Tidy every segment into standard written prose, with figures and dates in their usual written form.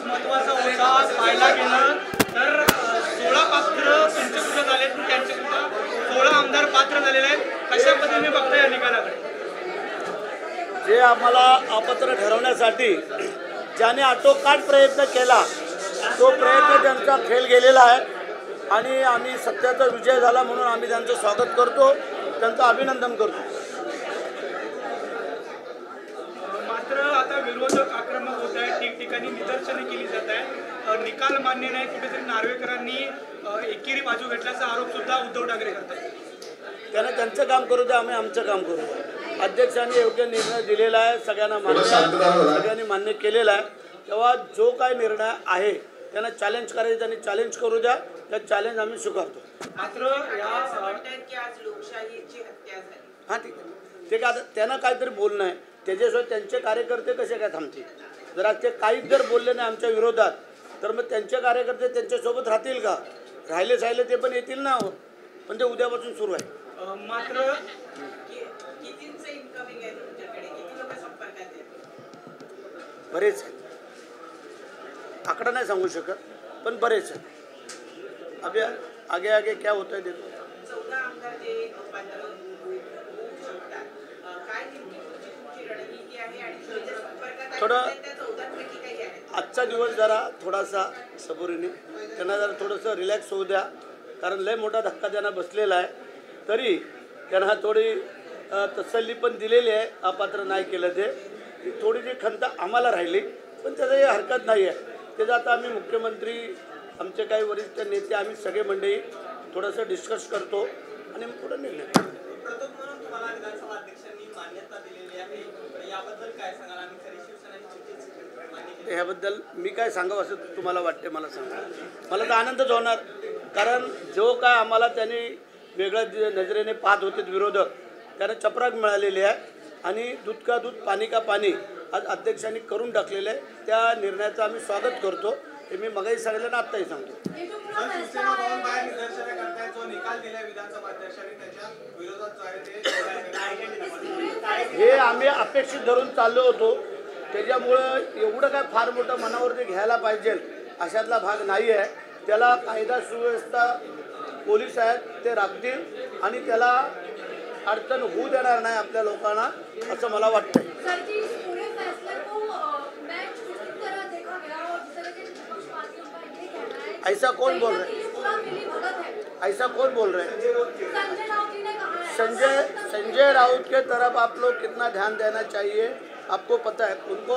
महत्त्वाचा होता. पाहायला गेलं तर 16 पात्र तुमच्यासुद्धा झालेत, त्यांच्यासुद्धा 16 आमदार पात्र झालेले आहेत. कशा पद्धतीने बघता या निकालाकडे? जे आम्हाला अपात्र ठरवण्यासाठी ज्याने आटोकाट प्रयत्न केला तो प्रयत्न त्यांचा फेल गेलेला आहे आणि आम्ही सत्याचा विजय झाला म्हणून आम्ही त्यांचं स्वागत करतो, त्यांचं अभिनंदन करतो. मात्र आता विरोधक आक्रमक होत आहेत, ठिकठिकाणी निदर्शने केली जात आहे. निकाल मान्य नाही, कुठेतरी नार्वेकरांनी एकेरी बाजू घेतल्याचा आरोप सुद्धा उद्धव ठाकरे करतात. त्यांना त्यांचं काम करू द्या, आम्ही आमचं काम करू द्या. अध्यक्षांनी योग्य निर्णय दिलेला आहे, सगळ्यांनी मान्य केलेला आहे. तेव्हा जो काय निर्णय आहे त्यांना चॅलेंज करायचं, त्यांनी चॅलेंज करू द्या, त्या चॅलेंज आम्ही स्वीकारतो. मात्र हां ठीक आहे, ते काय त्यांना काहीतरी बोलणं आहे, त्याच्याशिवाय त्यांचे कार्यकर्ते कसे काय थांबतील? जर आज ते काहीच जर बोलले नाही आमच्या विरोधात तर मग त्यांचे कार्यकर्ते त्यांच्यासोबत राहतील का? राहिले ते पण येतील ना, पण ते उद्यापासून सुरू आहे. मात्र बरेच आहेत, आकडा नाही सांगू शकत पण बरेच आहेत. अभी आगे आगे क्या होता है देखो. थोडं आजचा दिवस जरा थोडासा सबुरीने त्यांना जरा थोडंसं रिलॅक्स होऊ द्या, कारण लय मोठा धक्का त्यांना बसलेला आहे. तरी त्यांना थोडी तसल्ली पण दिलेली आहे, अपात्र नाही केलं ते. थोडीशी खंत आम्हाला राहिली पण त्याची हरकत नाही आहे. त्याचं आता आम्ही मुख्यमंत्री, आमचे काही वरिष्ठ नेते, आम्ही सगळे मंडळी थोडंसं डिस्कस करतो आणि मग पुढे निर्णय. प्रतोद म्हणून तुम्हाला विधानसभा अध्यक्षांनी मान्यता दिलेली आहे, याबद्दल काय सांगाल? आणि खरी शिवसेना ह्याबद्दल मी काय सांगावं असं तुम्हाला वाटते? मला सांगा, मला तर आनंदच होणार, कारण जो काय आम्हाला त्यांनी वेगळ्या नजरेने पाहत होते विरोधक, त्यांना चपराक मिळालेली आहे आणि दूध का दूध पाणी का पाणी आज अध्यक्षांनी करून टाकलेलं आहे. त्या निर्णयाचं आम्ही स्वागत करतो. हे मी मगाही सांगितलं ना, आत्ताही सांगतो. हे आम्ही अपेक्षित धरून चाललो होतो, त्याच्यामुळं एवढं काय फार मोठं मनावरती घ्यायला पाहिजे अशातला भाग नाही आहे. त्याला कायदा सुव्यवस्था पोलीस आहेत ते राखतील आणि त्याला अडचण होऊ देणार नाही आपल्या लोकांना, असं मला वाटतं. ऐसा कौन बोल रहा है? ऐसा कौन बोल रहे हैं? संजय राउत के तरफ आप लोग कितना ध्यान देना चाहिए, आपको पता है. उनको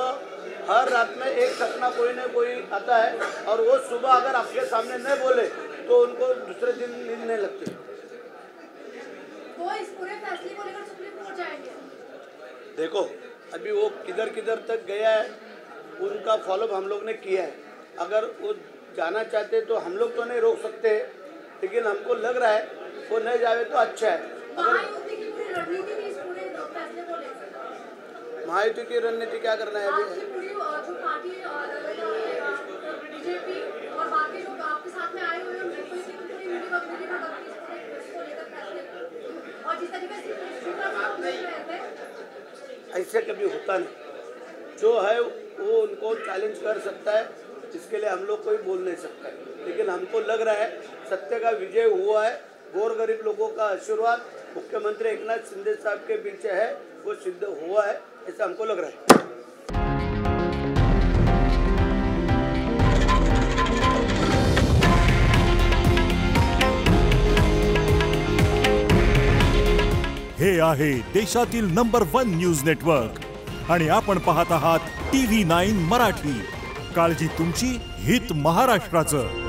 हर रात में एक सपना कोई न कोई आता है और वो सुबह अगर आपके सामने नहीं बोले तो उनको दूसरे दिन नींद नहीं लगती. वो इस पूरे फैसले को लेकर सुप्रीम कोर्ट जाएंगे. देखो अभी वो किधर किधर तक गया है, उनका फॉलोअप हम लोग ने किया है. अगर वो जाना चाहते तो हम लोग तो नहीं रोक सकते, लेकिन हमको लग रहा है वो नहीं जावे तो अच्छा है. महायुति की पूरी रणनीति भी इस पूरे फैसले को लेकर. महायुति की रणनीति क्या करना है अभी? आपकी पूरी जो पार्टी बीजेपी और बाकी जो आपके साथ में आए हुए हैं उनकी पूरी और जिस तरीके से ऐसे कभी होता नहीं. जो है वो उनको चैलेंज कर सकता है, इसके लिए हम लोग कोई बोल नहीं सकता है. लेकिन हमको लग रहा है सत्य का विजय हुआ है. गोरगरीब लोगों का आशीर्वाद मुख्यमंत्री एकनाथ शिंदे साहब के पीछे है, वो सिद्ध हुआ है, ऐसा हमको लग रहा है. हे आहे देशातील नंबर 1 न्यूज नेटवर्क आणि आपण पाहत आहात TV9 मराठी. काळजी तुमची, हित महाराष्ट्राचं.